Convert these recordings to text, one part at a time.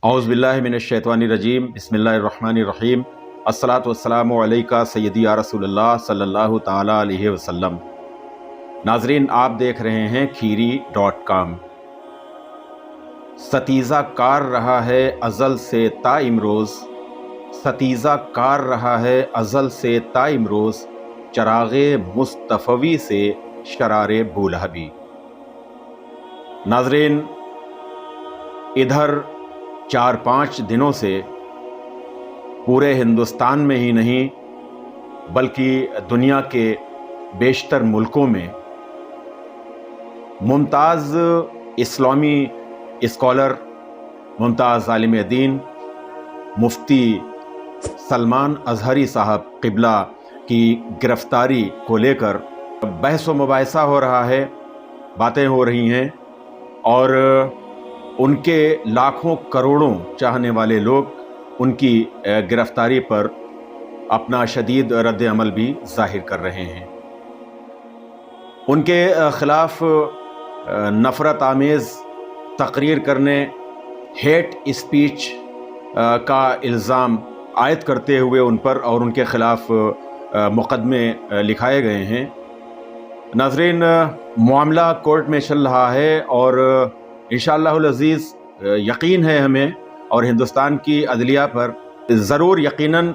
औज़ुबिल्लाहि मिनश्शैतानिर्रजीम बिस्मिल्लाहिर्रहमानिर्रहीम अस्सलातु वस्सलामु अलैका सय्यदी या रसूलल्लाह सल्लल्लाहु ताला अलैहि वसल्लम। नाज़रीन, आप देख रहे हैं खीरी.com। सतीज़ा कार रहा है अज़ल से ता इमरोज़, सतीज़ा कार रहा है अज़ल से ता इमरोज़, चराग़े मुस्तफ़वी से शरारे बूलहबी। नाज़रीन, इधर 4-5 दिनों से पूरे हिंदुस्तान में ही नहीं बल्कि दुनिया के बेशतर मुल्कों में मुमताज़ इस्लामी स्कॉलर, मुमताज़ आलिम दीन मुफ्ती सलमान अज़हरी साहब क़िबला की गिरफ़्तारी को लेकर बहस व मुबाहिसा हो रहा है, बातें हो रही हैं और उनके लाखों करोड़ों चाहने वाले लोग उनकी गिरफ़्तारी पर अपना शदीद रद्द अमल भी ज़ाहिर कर रहे हैं। उनके ख़िलाफ़ नफ़रत आमेज़ तकरीर करने, हेट स्पीच का इल्ज़ाम आयद करते हुए उन पर और उनके ख़िलाफ़ मुक़दमे लिखाए गए हैं। नाज़रीन, मामला कोर्ट में चल रहा है और इंशाअल्लाहुल अज़ीज़ यकीन है हमें और हिंदुस्तान की अदलिया पर ज़रूर यकीनन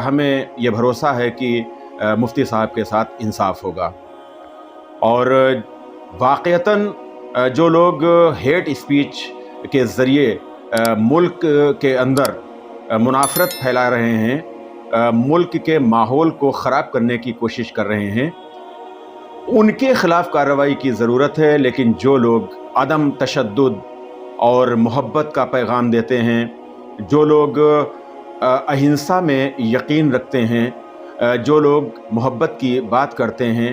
हमें ये भरोसा है कि मुफ्ती साहब के साथ इंसाफ होगा। और वाक़यतन जो लोग हेट स्पीच के ज़रिए मुल्क के अंदर मुनाफ़रत फैला रहे हैं, मुल्क के माहौल को ख़राब करने की कोशिश कर रहे हैं, उनके ख़िलाफ़ कार्रवाई की ज़रूरत है। लेकिन जो लोग अदम तशद्दुद और मोहब्बत का पैगाम देते हैं, जो लोग अहिंसा में यकीन रखते हैं, जो लोग मोहब्बत की बात करते हैं,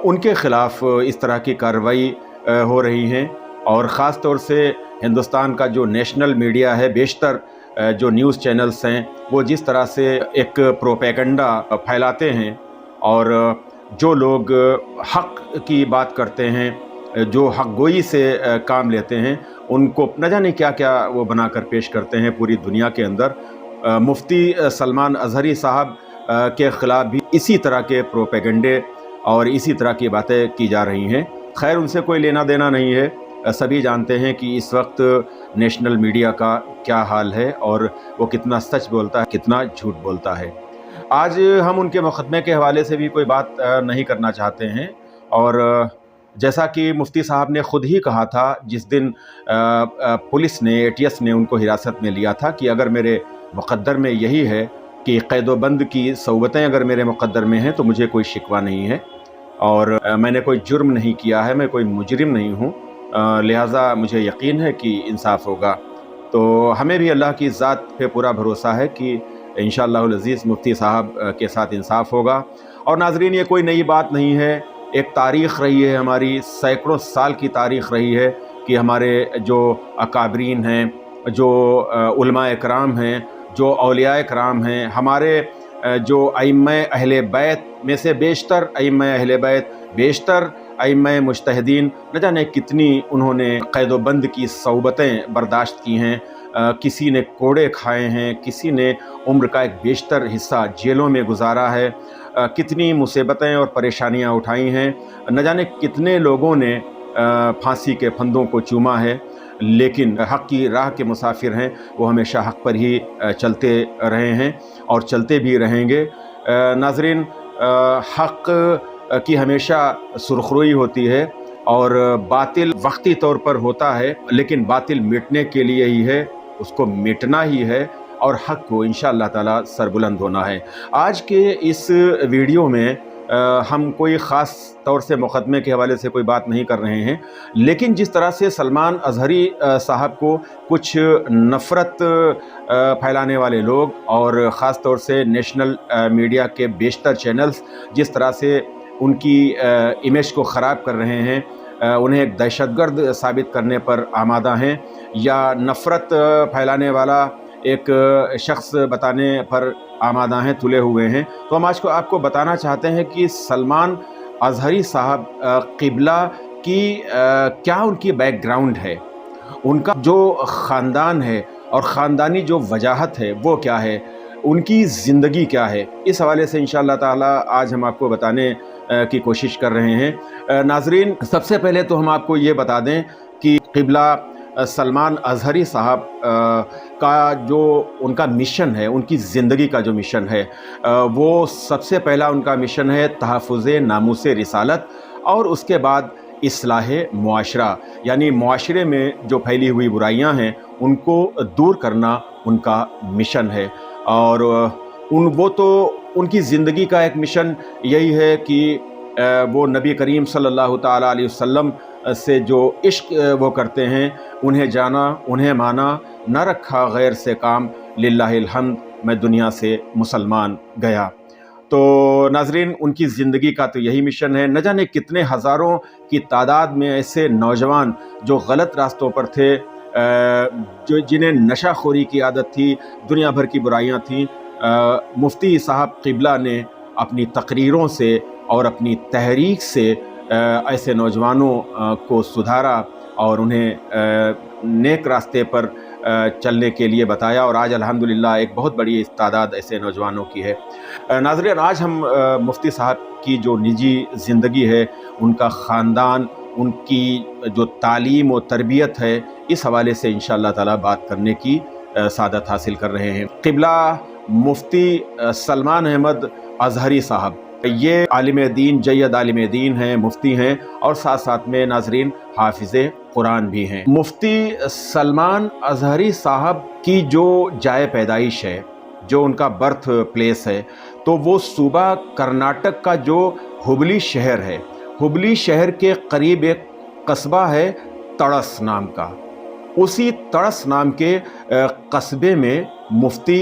उनके ख़िलाफ़ इस तरह की कार्रवाई हो रही हैं। और ख़ास तौर से हिंदुस्तान का जो नेशनल मीडिया है, बेशतर जो न्यूज़ चैनल्स हैं, वो जिस तरह से एक प्रोपेगेंडा फैलाते हैं और जो लोग हक़ की बात करते हैं, जो हक़ गोई से काम लेते हैं, उनको न जाने क्या क्या वो बनाकर पेश करते हैं पूरी दुनिया के अंदर। मुफ्ती सलमान अज़हरी साहब के ख़िलाफ़ भी इसी तरह के प्रोपेगेंडे और इसी तरह की बातें की जा रही हैं। खैर, उनसे कोई लेना देना नहीं है। सभी जानते हैं कि इस वक्त नेशनल मीडिया का क्या हाल है और वो कितना सच बोलता है, कितना झूठ बोलता है। आज हम उनके मुक़दमे के हवाले से भी कोई बात नहीं करना चाहते हैं। और जैसा कि मुफ्ती साहब ने ख़ुद ही कहा था जिस दिन पुलिस ने, ATS ने उनको हिरासत में लिया था, कि अगर मेरे मुक़द्दर में यही है कि क़ैद-ओ-बंद की सौबतें अगर मेरे मुक़द्दर में हैं तो मुझे कोई शिकवा नहीं है और मैंने कोई जुर्म नहीं किया है, मैं कोई मुजरिम नहीं हूँ, लिहाजा मुझे यकीन है कि इंसाफ होगा। तो हमें भी अल्लाह की ज़ात पे पूरा भरोसा है कि इंशाअल्लाहुल अज़ीज़ मुफ्ती साहब के साथ इंसाफ होगा। और नाज़रीन, ये कोई नई बात नहीं है, एक तारीख़ रही है हमारी, सैकड़ों साल की तारीख़ रही है कि हमारे जो अकाबरीन हैं, जो उलमाए कराम हैं, जो औलियाए कराम हैं, हमारे जो अइम्मे अहले बैत में से बेशतर अइम्मे अहले बैत, बेशतर अइम्मे मुज्तहिदीन, न जाने कितनी उन्होंने क़ैद-ओ-बंद की सौबतें बर्दाश्त की हैं। किसी ने कोड़े खाए हैं, किसी ने उम्र का एक बेशतर हिस्सा जेलों में गुजारा है, कितनी मुसीबतें और परेशानियां उठाई हैं, न जाने कितने लोगों ने फांसी के फंदों को चूमा है। लेकिन हक़ की राह के मुसाफिर हैं, वो हमेशा हक़ पर ही चलते रहे हैं और चलते भी रहेंगे। नाज़रीन, हक़ की हमेशा सुरखरुई होती है और बातिल वक्ती तौर पर होता है, लेकिन बातिल मिटने के लिए ही है, उसको मिटना ही है और हक़ को इंशाअल्लाह ताला सरबुलंद होना है। आज के इस वीडियो में हम कोई ख़ास तौर से मुक़दमे के हवाले से कोई बात नहीं कर रहे हैं, लेकिन जिस तरह से सलमान अज़हरी साहब को कुछ नफ़रत फैलाने वाले लोग और ख़ास तौर से नेशनल मीडिया के बेशतर चैनल्स जिस तरह से उनकी इमेज को ख़राब कर रहे हैं, उन्हें एक दहशतगर्द साबित करने पर आमादा हैं या नफ़रत फैलाने वाला एक शख्स बताने पर आमादा हैं, तुले हुए हैं, तो हम आज को आपको बताना चाहते हैं कि सलमान अज़हरी साहब क़िबला की क्या उनकी बैकग्राउंड है ان کا جو ख़ानदान ہے اور ख़ानदानी जो वजाहत है वो क्या है, उनकी ज़िंदगी क्या है, इस हवाले से इंशाअल्लाह ताला आज हम आपको बताने की कोशिश कर रहे हैं। नाज़रीन, सबसे पहले तो हम आपको ये बता दें कि क़िबला सलमान अज़हरी साहब का जो उनका मिशन है, उनकी ज़िंदगी का जो मिशन है, वो सबसे पहला उनका मिशन है तहफ़्फ़ुज़ नामूस रिसालत, और उसके बाद इस्लाह मुआशरा, यानी मुआशरे में जो फैली हुई बुराइयां हैं उनको दूर करना उनका मिशन है। और वो तो उनकी ज़िंदगी का एक मिशन यही है कि वो नबी करीम सल्लल्लाहु ताला अलैहि वसल्लम से जो इश्क वो करते हैं, उन्हें जाना, उन्हें माना, न रखा गैर से काम, लिल्लाहिल हम्द, मैं दुनिया से मुसलमान गया। तो नाज़रीन, उनकी ज़िंदगी का तो यही मिशन है। न जाने कितने हज़ारों की तादाद में ऐसे नौजवान जो गलत रास्तों पर थे, जो जिन्हें नशाखोरी की आदत थी, दुनिया भर की बुराइयां थीं, मुफ्ती साहब क़िबला ने अपनी तकरीरों से और अपनी तहरीक से ऐसे नौजवानों को सुधारा और उन्हें नेक रास्ते पर चलने के लिए बताया, और आज अल्हम्दुलिल्लाह एक बहुत बड़ी तादाद ऐसे नौजवानों की है। नाज़रीन, आज हम मुफ्ती साहब की जो निजी ज़िंदगी है, उनका ख़ानदान, उनकी जो तालीम और तरबियत है, इस हवाले से इंशाअल्लाह ताला बात करने की सादत हासिल कर रहे हैं। क़िबला मुफ्ती सलमान अहमद अज़हरी साहब, ये आलिम दीन, जय्यद आलिम दीन हैं, मुफ्ती हैं, और साथ साथ में नाज़रीन हाफिज़े कुरान भी हैं। मुफ्ती सलमान अज़हरी साहब की जो जाए पैदाइश है, जो उनका बर्थ प्लेस है, तो वो सूबा कर्नाटक का जो हुबली शहर है, हुबली शहर के करीब एक कस्बा है तड़स नाम का। उसी तड़स नाम के कस्बे में मुफ्ती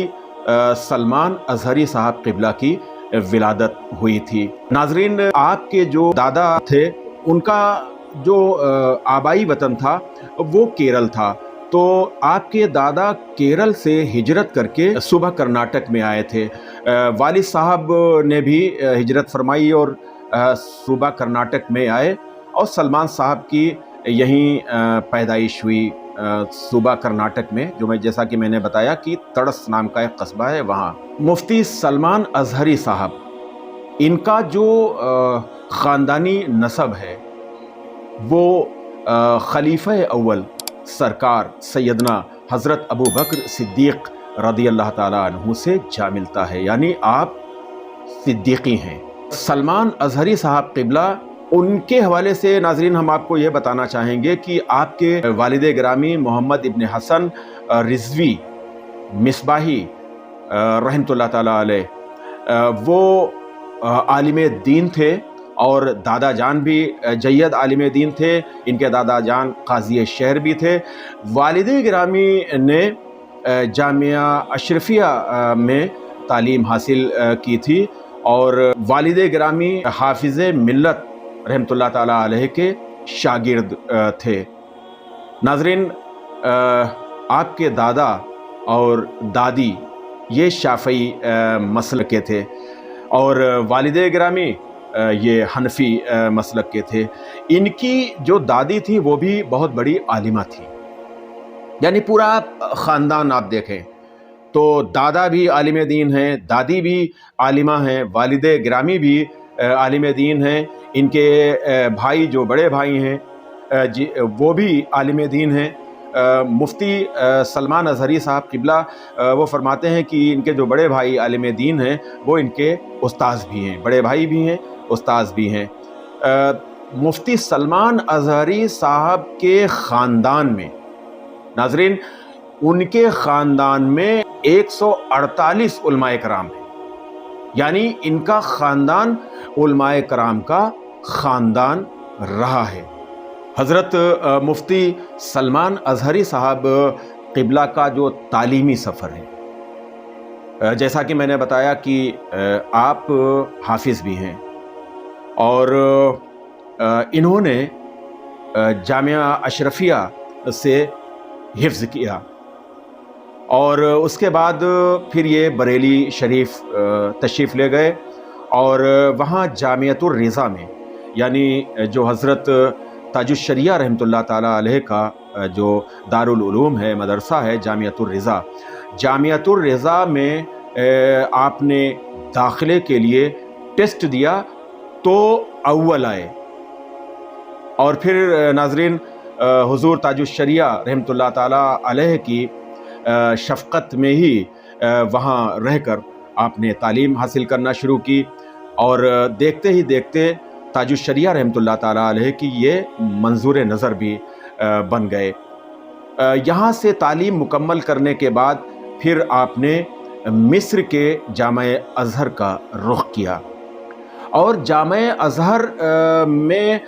सलमान अज़हरी साहब क़िबला की विलादत हुई थी। नाज़रीन, आपके जो दादा थे, उनका जो आबाई वतन था वो केरल था, तो आपके दादा केरल से हिजरत करके सुबह कर्नाटक में आए थे। वालिद साहब ने भी हिजरत फरमाई और सूबा कर्नाटक में आए, और सलमान साहब की यहीं पैदाइश हुई सूबा कर्नाटक में, जो जैसा कि मैंने बताया कि तड़स नाम का एक कस्बा है वहाँ। मुफ्ती सलमान अज़हरी साहब, इनका जो ख़ानदानी नसब है वो खलीफा अव्वल सरकार सैयदना हज़रत अबू बकर सिद्दीक़ रज़ी अल्लाह ताला अन्हु से जा मिलता है, यानी आप सिद्दीक़ी हैं। सलमान अज़हरी साहब क़िबला, उनके हवाले से नाज़रीन हम आपको ये बताना चाहेंगे कि आपके वालिद गिरामी मोहम्मद इब्न हसन रिज़वी मिसबाही रहमतुल्लाह ताला अलैह, वो आलिम दीन थे, और दादा जान भी जय्यद आलिम दीन थे। इनके दादा जान काज़ी शहर भी थे। वालिद गिरामी ने जामिया अशरफिया में तालीम हासिल की थी, और वालिद गिरामी हाफिज़ मिल्लत रहमतुल्लाह ताला अलैह के शागिर्द थे। नाज़रीन, आपके दादा और दादी ये शाफ़ई मसलक के थे, और वालिद गिरामी ये हनफी मसलक के थे। इनकी जो दादी थी वो भी बहुत बड़ी आलिमा थी, यानी पूरा ख़ानदान आप देखें तो दादा भी आलिम दीन हैं, दादी भी आलिमा हैं, वालिद गिरामी भी आलिम दीन हैं। इनके भाई जो बड़े भाई हैं वो भी आलिम दीन हैं। मुफ्ती सलमान अज़हरी साहब क़िबला वो फरमाते हैं कि इनके जो बड़े भाई आलिम दीन हैं वो इनके उस्ताद भी हैं, बड़े भाई भी हैं, उस्ताद भी हैं। मुफ्ती सलमान अज़हरी साहब के ख़ानदान में, नाज़रीन, उनके ख़ानदान में 148 उलमाए कराम हैं, यानी इनका ख़ानदान उलमाए कराम का ख़ानदान रहा है। हज़रत मुफ्ती सलमान अज़हरी साहब क़िबला का जो तालीमी सफ़र है, जैसा कि मैंने बताया कि आप हाफिज़ भी हैं, और इन्होंने जामिया अशरफिया से हिफ्ज़ किया, और उसके बाद फिर ये बरेली शरीफ तशरीफ़ ले गए, और वहाँ जामियतुर रिज़ा में, यानी जो हज़रत ताजुश शरिया रहमतुल्लाह ताला अलैह का جو दारुल उलूम है, मदरसा है जामियतुर रिज़ा, जामियतुर रिज़ा में आपने दाखिले के लिए टेस्ट दिया तो अव्वल आए। और फिर नाज़रीन, हुज़ूर ताजुश्शरिया रहमतुल्लाह ताला अलैह की शफ़क़त में ही वहाँ रहकर आपने तालीम हासिल करना शुरू की, और देखते ही देखते ताजुश्शरिया रहमतुल्लाह ताला अलैह की ये मंजूर नज़र भी बन गए। यहाँ से तालीम मुकम्मल करने के बाद फिर आपने मिस्र के जामे अज़हर का रुख किया, और जामे अज़हर में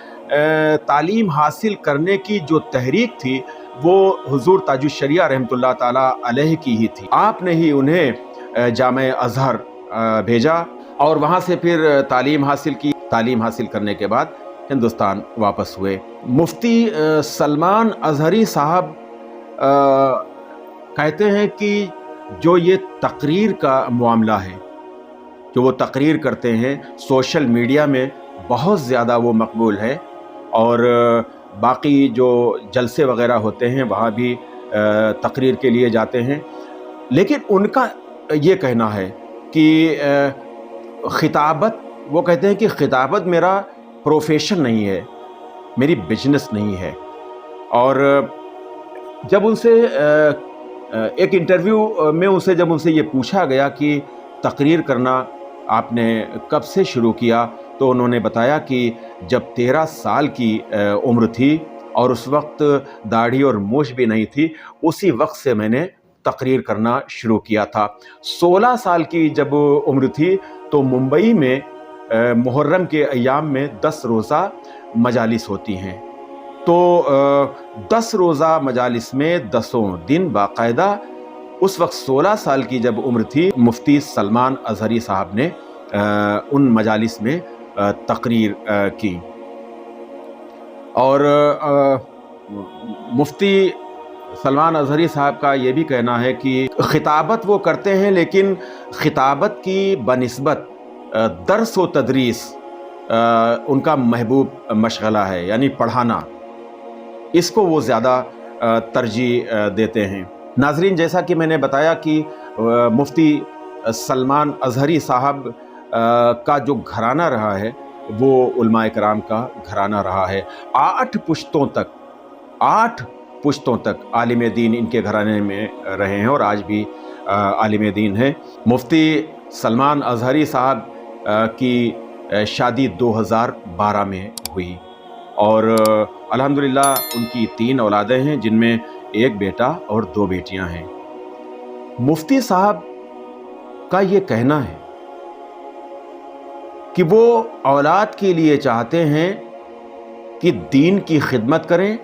तालीम हासिल करने की जो तहरीक थी वो हुज़ूर ताजुश्शरिया रहमतुल्लाह ताला अलैह की ही थी। आपने ही उन्हें जामे अज़हर भेजा और वहाँ से फिर तालीम हासिल की। तालीम हासिल करने के बाद हिंदुस्तान वापस हुए। मुफ्ती सलमान अज़हरी साहब कहते हैं कि जो ये तकरीर का मामला है, जो वो तकरीर करते हैं, सोशल मीडिया में बहुत ज़्यादा वो मकबूल है, और बाकी जो जलसे वग़ैरह होते हैं वहाँ भी तकरीर के लिए जाते हैं। लेकिन उनका ये कहना है कि ख़िताबत, वो कहते हैं कि ख़िताबत मेरा प्रोफेशन नहीं है, मेरी बिजनेस नहीं है। और जब उनसे एक इंटरव्यू में जब उनसे ये पूछा गया कि तकरीर करना आपने कब से शुरू किया, तो उन्होंने बताया कि जब 13 साल की उम्र थी और उस वक्त दाढ़ी और मूछ भी नहीं थी, उसी वक्त से मैंने तकरीर करना शुरू किया था। 16 साल की जब उम्र थी तो मुंबई में मुहर्रम के अय्याम में 10 रोज़ा मजालिस होती हैं, तो 10 रोज़ा मजालिस में 10 दिन बाकायदा, उस वक्त 16 साल की जब उम्र थी, मुफ्ती सलमान अज़हरी साहब ने उन मजालिस में तकरीर की। और मुफ्ती सलमान अज़हरी साहब का ये भी कहना है कि ख़िताबत वो करते हैं, लेकिन ख़िताबत की बनिस्बत दर्स व तदरीस उनका महबूब मशग़ला है, यानी पढ़ाना, इसको वो ज़्यादा तरजीह देते हैं। नाज़रीन, जैसा कि मैंने बताया कि मुफ्ती सलमान अज़हरी साहब का जो घराना रहा है वो उलमाए कराम का घराना रहा है। 8 पुश्तों तक आलिम दीन इनके घराने में रहे हैं और आज भी आलिम दीन हैं। मुफ्ती सलमान अज़हरी साहब की शादी 2012 में हुई, और अल्हम्दुलिल्लाह उनकी 3 औलादें हैं, जिनमें एक बेटा और 2 बेटियां हैं। मुफ्ती साहब का ये कहना है कि वो औलाद के लिए चाहते हैं कि दीन की खिदमत करें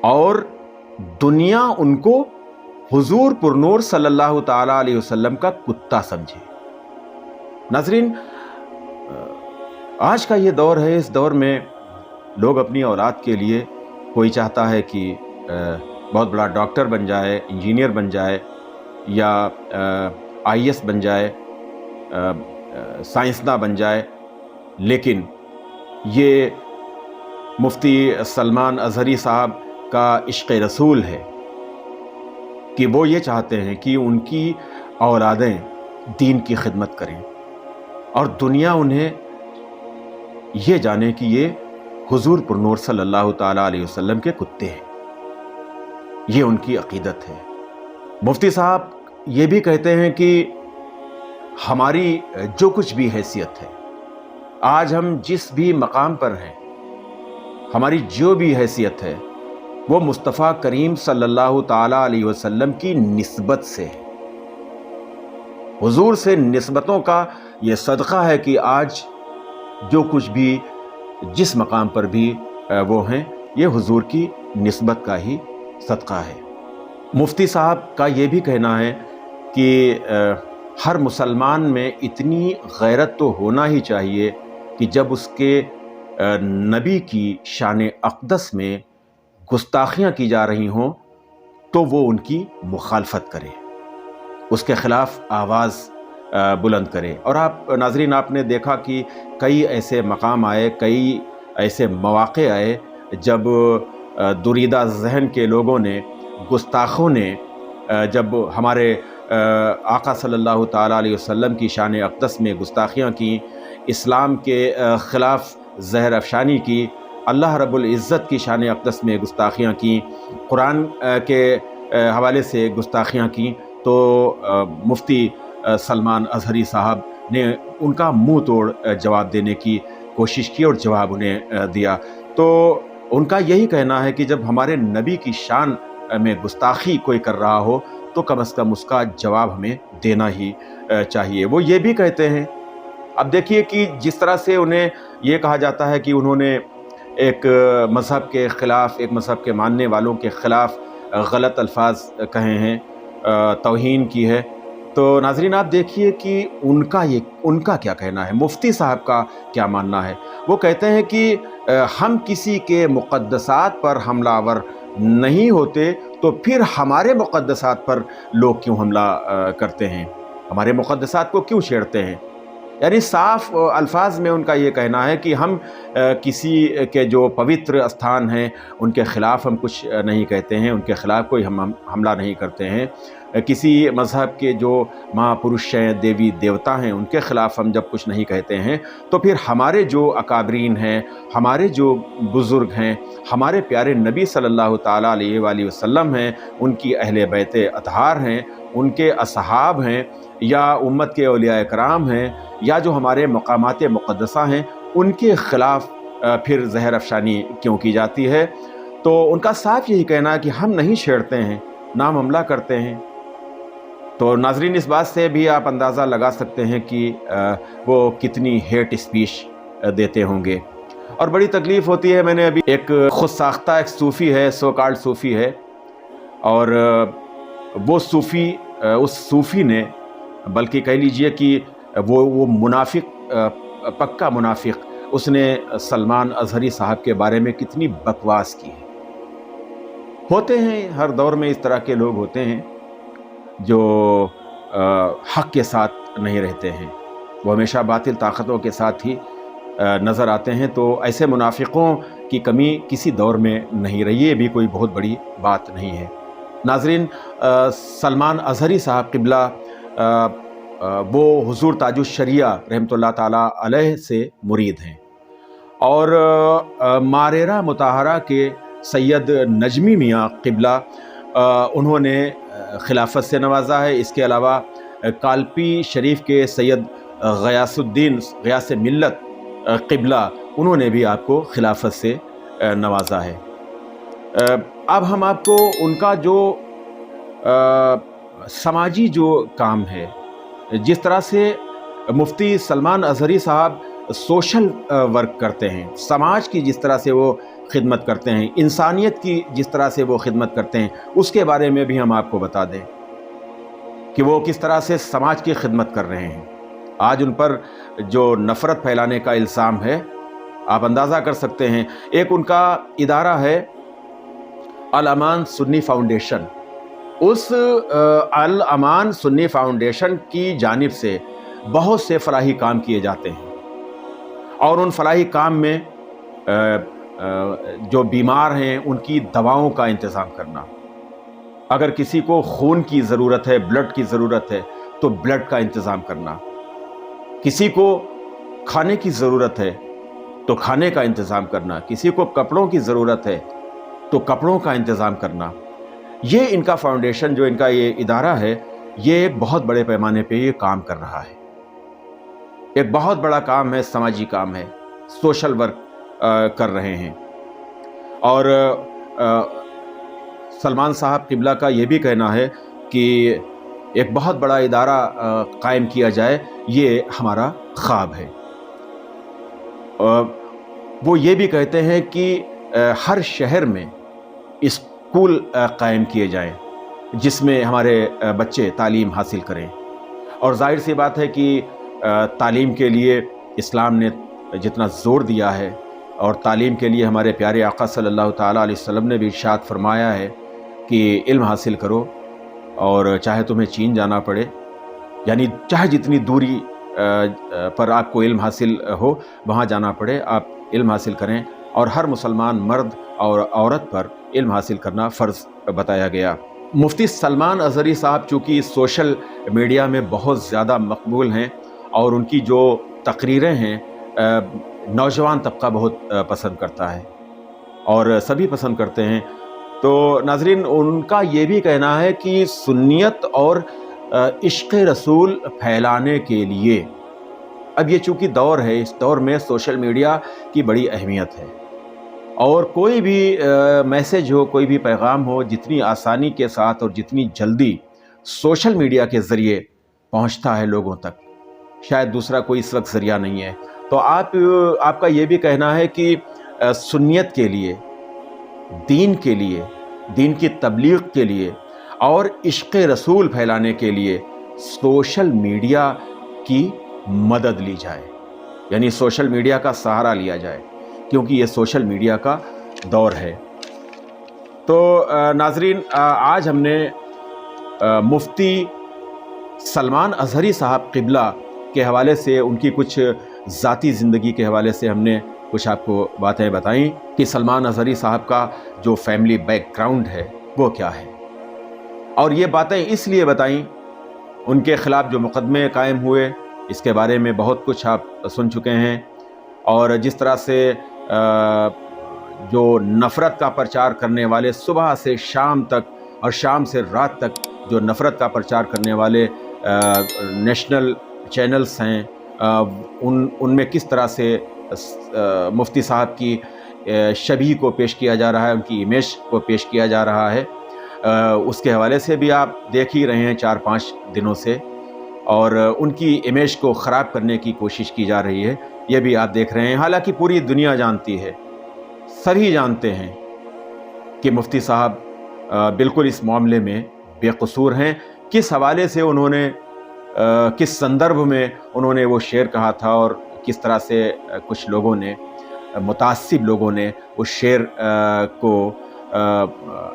और दुनिया उनको हुजूर पुरनूर सल्लल्लाहु ताला अलैहि वसल्लम का कुत्ता समझे। नाज़रीन, आज का ये दौर है, इस दौर में लोग अपनी औलाद के लिए, कोई चाहता है कि बहुत बड़ा डॉक्टर बन जाए, इंजीनियर बन जाए, या IAS बन जाए, साइंसदान बन जाए, लेकिन ये मुफ्ती सलमान अज़हरी साहब का इश्क़ रसूल है कि वो ये चाहते हैं कि उनकी औलादें दीन की खिदमत करें और दुनिया उन्हें ये जाने कि ये हुजूर पुरनूर सल्लल्लाहु ताला अलैहि वसल्लम के कुत्ते हैं। ये उनकी अक़ीदत है। मुफ्ती साहब ये भी कहते हैं कि हमारी जो कुछ भी हैसियत है, आज हम जिस भी मकाम पर हैं, हमारी जो भी हैसियत है वो मुस्तफ़ा करीम सल्लल्लाहु ताला अलैहि वसल्लम की निस्बत से है। हुजूर से निस्बतों का ये सदका है कि आज जो कुछ भी जिस मकाम पर भी वो हैं, ये हुजूर की निस्बत का ही सदका है। मुफ्ती साहब का ये भी कहना है कि हर मुसलमान में इतनी गैरत तो होना ही चाहिए कि जब उसके नबी की शान अक़दस में गुस्ताखियाँ की जा रही हों तो वो उनकी मुखालफत करे, उसके ख़िलाफ़ आवाज़ बुलंद करे। और आप नाज़रीन, आपने देखा कि कई ऐसे मकाम आए, कई ऐसे मौक़े आए जब दुरीदा जहन के लोगों ने, गुस्ताखों ने जब हमारे आका सल्लल्लाहु ताला अलैहि वसल्लम की शान अक़दस में गुस्ताखियाँ की, इस्लाम के ख़िलाफ़ ज़हर अफ़शानी की, अल्लाह रब्बुल इज़्ज़त की शान अक़दस में गुस्ताखियाँ की, कुरान के हवाले से गुस्ताखियाँ की, तो मुफ्ती सलमान अज़हरी साहब ने उनका मुंह तोड़ जवाब देने की कोशिश की और जवाब उन्हें दिया। तो उनका यही कहना है कि जब हमारे नबी की शान में गुस्ताखी कोई कर रहा हो तो कम से कम उसका जवाब हमें देना ही चाहिए। वो ये भी कहते हैं, अब देखिए कि जिस तरह से उन्हें ये कहा जाता है कि उन्होंने एक मज़हब के ख़िलाफ़, एक मज़हब के मानने वालों के ख़िलाफ़ गलत अल्फाज कहे हैं, तौहीन की है, तो नाज़रीन आप देखिए कि उनका क्या कहना है, मुफ्ती साहब का क्या मानना है। वो कहते हैं कि हम किसी के मुक़द्दसात पर हमलावर नहीं होते तो फिर हमारे मुक़द्दसात पर लोग क्यों हमला करते हैं, हमारे मुक़द्दसात को क्यों छेड़ते हैं। यानी साफ अल्फाज में उनका ये कहना है कि हम किसी के जो पवित्र स्थान हैं उनके ख़िलाफ़ हम कुछ नहीं कहते हैं, उनके ख़िलाफ़ कोई हम हमला नहीं करते हैं। किसी मज़हब के जो महापुरुष हैं, देवी देवता हैं, उनके ख़िलाफ़ हम जब कुछ नहीं कहते हैं तो फिर हमारे जो अकाबरीन हैं, हमारे जो बुज़ुर्ग हैं, हमारे प्यारे नबी सल्लल्लाहु ताला अलैहि वसल्लम हैं, उनकी अहले बैत अतहार हैं, उनके असहाब हैं, या उम्मत के औलिया कराम हैं, या जो हमारे मकामात मुक़द्दसा हैं, उनके ख़िलाफ़ फिर ज़हर अफ़शानी क्यों की जाती है। तो उनका साफ यही कहना है कि हम नहीं छेड़ते हैं, ना हम हमला करते हैं। तो नाज़रीन इस बात से भी आप अंदाज़ा लगा सकते हैं कि वो कितनी हेट स्पीच देते होंगे। और बड़ी तकलीफ़ होती है, मैंने अभी एक ख़ुद साख्ता एक सूफ़ी है, सो कॉल्ड सूफ़ी है, और वो सूफ़ी उस सूफ़ी ने, बल्कि कह लीजिए कि वो मुनाफिक, पक्का मुनाफिक, उसने सलमान अज़हरी साहब के बारे में कितनी बकवास की है। होते हैं हर दौर में इस तरह के लोग होते हैं जो हक़ के साथ नहीं रहते हैं, वो हमेशा बातिल ताकतों के साथ ही नज़र आते हैं। तो ऐसे मुनाफिकों की कमी किसी दौर में नहीं रही, ये भी कोई बहुत बड़ी बात नहीं है। नाज़रीन सलमान अज़हरी साहब क़िबला वो हुज़ूर ताजुश शरिया रहमतुल्लाह ताला अलैह से मुरीद हैं, और मारेरा मुताहरा के सैयद नजमी मियाँ क़िबला उन्होंने खिलाफत से नवाजा है। इसके अलावा कालपी शरीफ के सैयद गयास मिल्लत क़िबला, उन्होंने भी आपको खिलाफत से नवाजा है। अब हम आपको उनका जो समाजी जो काम है, जिस तरह से मुफ्ती सलमान अज़हरी साहब सोशल वर्क करते हैं, समाज की जिस तरह से वो खिदमत करते हैं, इंसानियत की जिस तरह से वो खिदमत करते हैं, उसके बारे में भी हम आपको बता दें कि वो किस तरह से समाज की खिदमत कर रहे हैं। आज उन पर जो नफ़रत फैलाने का इल्ज़ाम है, आप अंदाज़ा कर सकते हैं। एक उनका इदारा है अल अमान सुन्नी फाउंडेशन, उस अल अमान सुन्नी फाउंडेशन की जानिब से बहुत से फलाही काम किए जाते हैं, और उन फलाही काम में जो बीमार हैं उनकी दवाओं का इंतज़ाम करना, अगर किसी को खून की ज़रूरत है, ब्लड की ज़रूरत है तो ब्लड का इंतज़ाम करना, किसी को खाने की ज़रूरत है तो खाने का इंतज़ाम करना, किसी को कपड़ों की ज़रूरत है तो कपड़ों का इंतज़ाम करना। ये इनका फाउंडेशन, जो इनका ये इदारा है, ये एक बहुत बड़े पैमाने पे ये काम कर रहा है। एक बहुत बड़ा काम है, समाजी काम है, सोशल वर्क कर रहे हैं। और सलमान साहब क़िबला का ये भी कहना है कि एक बहुत बड़ा इदारा कायम किया जाए, ये हमारा ख्वाब है। वो ये भी कहते हैं कि हर शहर में स्कूल कायम किए जाएं जिसमें हमारे बच्चे तालीम हासिल करें। और जाहिर सी बात है कि तालीम के लिए इस्लाम ने जितना ज़ोर दिया है, और तालीम के लिए हमारे प्यारे आका सल्लल्लाहु ताला अलैहि वसल्लम ने भी इरशाद फरमाया है कि इल्म हासिल करो, और चाहे तुम्हें चीन जाना पड़े, यानी चाहे जितनी दूरी पर आपको इल्म हासिल हो वहाँ जाना पड़े, आप इल्म हासिल करें। اور ہر مسلمان مرد اور عورت پر علم حاصل کرنا فرض بتایا گیا۔ مفتی سلمان اظہری صاحب چونکہ سوشل میڈیا میں بہت زیادہ مقبول ہیں اور ان کی جو تقریریں ہیں نوجوان طبقہ بہت پسند کرتا ہے اور سبھی پسند کرتے ہیں، تو ناظرین ان کا یہ بھی کہنا ہے کہ سنیت اور عشق رسول پھیلانے کے لیے اب یہ چونکہ دور ہے، اس دور میں سوشل میڈیا کی بڑی اہمیت ہے اور کوئی بھی میسج ہو، کوئی بھی پیغام ہو، جتنی آسانی کے ساتھ اور جتنی جلدی سوشل میڈیا کے ذریعے پہنچتا ہے لوگوں تک، شاید دوسرا کوئی اس وقت ذریعہ نہیں ہے۔ تو آپ کا یہ بھی کہنا ہے کہ سنیت کے لیے، دین کے لیے، دین کی تبلیغ کے لیے اور عشق رسول پھیلانے کے لیے سوشل میڈیا کی مدد لی جائے، یعنی سوشل میڈیا کا سہارا لیا جائے، کیونکہ یہ سوشل میڈیا کا دور ہے۔ تو ناظرین آج ہم نے مفتی سلمان اظہری صاحب قبلہ کے حوالے سے، ان کی کچھ ذاتی زندگی کے حوالے سے ہم نے کچھ آپ کو باتیں بتائیں کہ سلمان اظہری صاحب کا جو فیملی بیک گراؤنڈ ہے وہ کیا ہے، اور یہ باتیں اس لیے بتائیں، ان کے خلاف جو مقدمے قائم ہوئے اس کے بارے میں بہت کچھ آپ سن چکے ہیں، اور جس طرح سے جو نفرت کا پرچار کرنے والے صبح سے شام تک اور شام سے رات تک جو نفرت کا پرچار کرنے والے نیشنل چینلز ہیں، ان میں کس طرح سے مفتی صاحب کی شبیہ کو پیش کیا جا رہا ہے، ان کی امیج کو پیش کیا جا رہا ہے، اس کے حوالے سے بھی آپ دیکھ ہی رہے ہیں 4-5 دنوں سے، اور ان کی امیج کو خراب کرنے کی کوشش کی جا رہی ہے، یہ بھی آپ دیکھ رہے ہیں۔ حالانکہ پوری دنیا جانتی ہے، سبھی جانتے ہیں کہ مفتی صاحب بالکل اس معاملے میں بے قصور ہیں۔ کس حوالے سے انہوں نے، کس سندربھ میں انہوں نے وہ شعر کہا تھا، اور کس طرح سے کچھ لوگوں نے، متعصب لوگوں نے اس شعر کو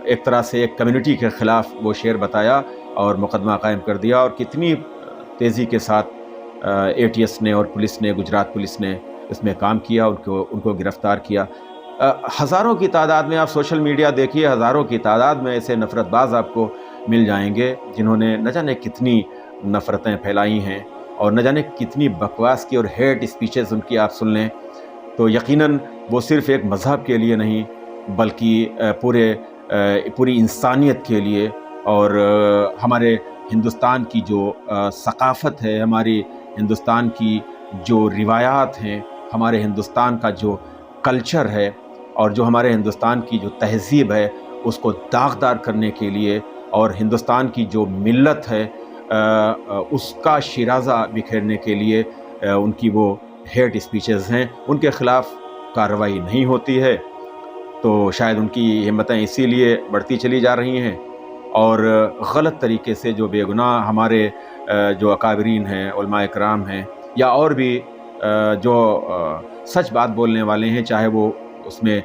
ایک طرح سے ایک کمیونٹی کے خلاف وہ شعر بتایا اور مقدمہ قائم کر دیا، اور کتنی تیزی کے ساتھ ATS نے اور پولیس نے، گجرات پولیس نے اس میں کام کیا، ان کو گرفتار کیا۔ ہزاروں کی تعداد میں آپ سوشل میڈیا دیکھیے، ہزاروں کی تعداد میں ایسے نفرت باز آپ کو مل جائیں گے جنہوں نے نہ جانے کتنی نفرتیں پھیلائی ہیں اور نہ جانے کتنی بکواس کی اور ہیٹ اسپیچز ان کی آپ سن لیں، تو یقیناً وہ صرف ایک مذہب کے لیے نہیں بلکہ پوری انسانیت کے لیے، اور ہمارے ہندوستان کی جو ثقافت ہے، ہماری ہندوستان کی جو روایات ہیں، ہمارے ہندوستان کا جو کلچر ہے، اور جو ہمارے ہندوستان کی جو تہذیب ہے اس کو داغدار کرنے کے لیے، اور ہندوستان کی جو ملت ہے اس کا شیرازہ بکھیرنے کے لیے ان کی وہ ہیٹ اسپیچز ہیں، ان کے خلاف کارروائی نہیں ہوتی ہے۔ تو شاید ان کی ہمتیں اسی لیے بڑھتی چلی جا رہی ہیں، اور غلط طریقے سے جو بے گناہ ہمارے جو اکابرین ہیں، علماء کرام ہیں، یا اور بھی جو سچ بات بولنے والے ہیں، چاہے وہ اس میں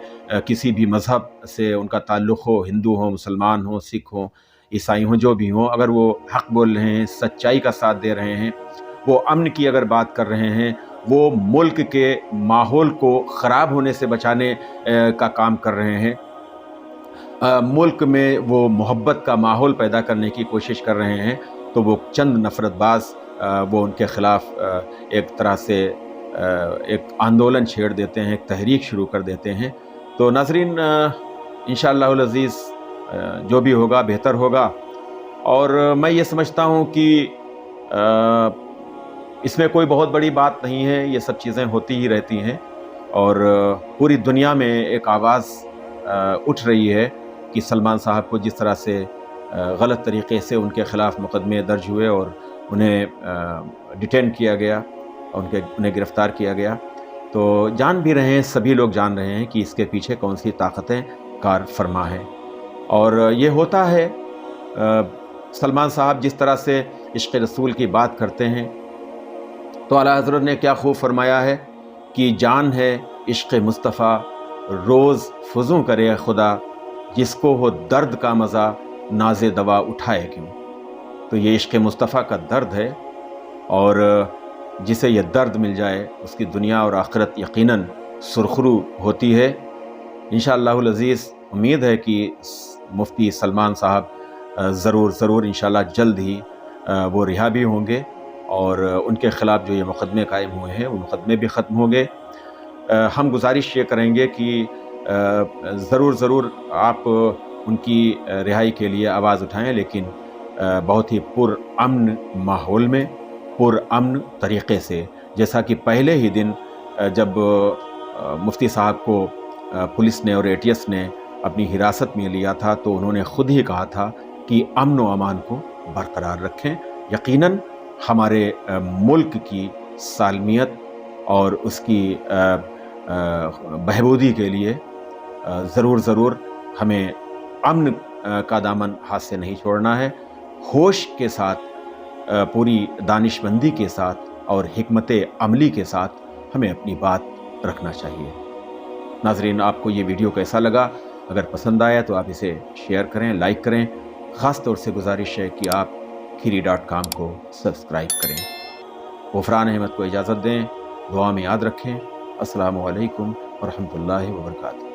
کسی بھی مذہب سے ان کا تعلق ہو، ہندو ہوں، مسلمان ہوں، سکھ ہوں، عیسائی ہوں، جو بھی ہوں، اگر وہ حق بول رہے ہیں، سچائی کا ساتھ دے رہے ہیں، وہ امن کی اگر بات کر رہے ہیں، وہ ملک کے ماحول کو خراب ہونے سے بچانے کا کام کر رہے ہیں، ملک میں وہ محبت کا ماحول پیدا کرنے کی کوشش کر رہے ہیں، تو وہ چند نفرت باز وہ ان کے خلاف ایک طرح سے ایک آندولن چھیڑ دیتے ہیں، ایک تحریک شروع کر دیتے ہیں۔ تو ناظرین انشاءاللہ العزیز جو بھی ہوگا بہتر ہوگا، اور میں یہ سمجھتا ہوں کہ اس میں کوئی بہت بڑی بات نہیں ہے، یہ سب چیزیں ہوتی ہی رہتی ہیں، اور پوری دنیا میں ایک آواز اٹھ رہی ہے کہ سلمان صاحب کو جس طرح سے غلط طریقے سے ان کے خلاف مقدمے درج ہوئے اور انہیں ڈیٹین کیا گیا، انہیں گرفتار کیا گیا، تو جان بھی رہے ہیں، سبھی لوگ جان رہے ہیں کہ اس کے پیچھے کون سی طاقتیں کار فرما ہیں، اور یہ ہوتا ہے۔ سلمان صاحب جس طرح سے عشق رسول کی بات کرتے ہیں، تو اعلیٰ حضرت نے کیا خوب فرمایا ہے کہ جان ہے عشق مصطفیٰ، روز فزوں کرے خدا، جس کو ہو درد کا مزہ ناز دوا اٹھائے کیوں۔ تو یہ عشق مصطفیٰ کا درد ہے، اور جسے یہ درد مل جائے اس کی دنیا اور آخرت یقیناً سرخرو ہوتی ہے۔ इंशाअल्लाहुल अज़ीज़ उम्मीद है कि मुफ्ती सलमान साहब ज़रूर इंशाअल्लाह जल्द ही वो रिहा भी होंगे और उनके ख़िलाफ़ जो ये मुक़दमे कायम हुए हैं वो मुक़दमे भी ख़त्म होंगे। हम गुजारिश ये करेंगे कि ज़रूर आप उनकी रिहाई के लिए आवाज़ उठाएं, लेकिन बहुत ही पुरअमन माहौल में, पुरअमन तरीक़े से। जैसा कि पहले ही दिन जब मुफ्ती साहब को पुलिस ने और एटीएस ने अपनी हिरासत में लिया था तो उन्होंने ख़ुद ही कहा था कि अमन व अमान को बरकरार रखें। यकीनन हमारे मुल्क की सालमियत और उसकी बहबूदी के लिए ज़रूर हमें अमन का दामन हाथ से नहीं छोड़ना है। होश के साथ, पूरी दानिशमंदी के साथ और हिकमत अमली के साथ हमें अपनी बात रखना चाहिए। नाज़रीन, आपको ये वीडियो कैसा लगा? अगर पसंद आया तो आप इसे शेयर करें, लाइक करें। ख़ास तौर से गुजारिश है कि आप खीरी.com को सब्सक्राइब करें। ग़ुफ़रान अहमद को इजाज़त दें, दुआ में याद रखें। अस्सलामु अलैकुम व रहमतुल्लाहि व बरकातुहू।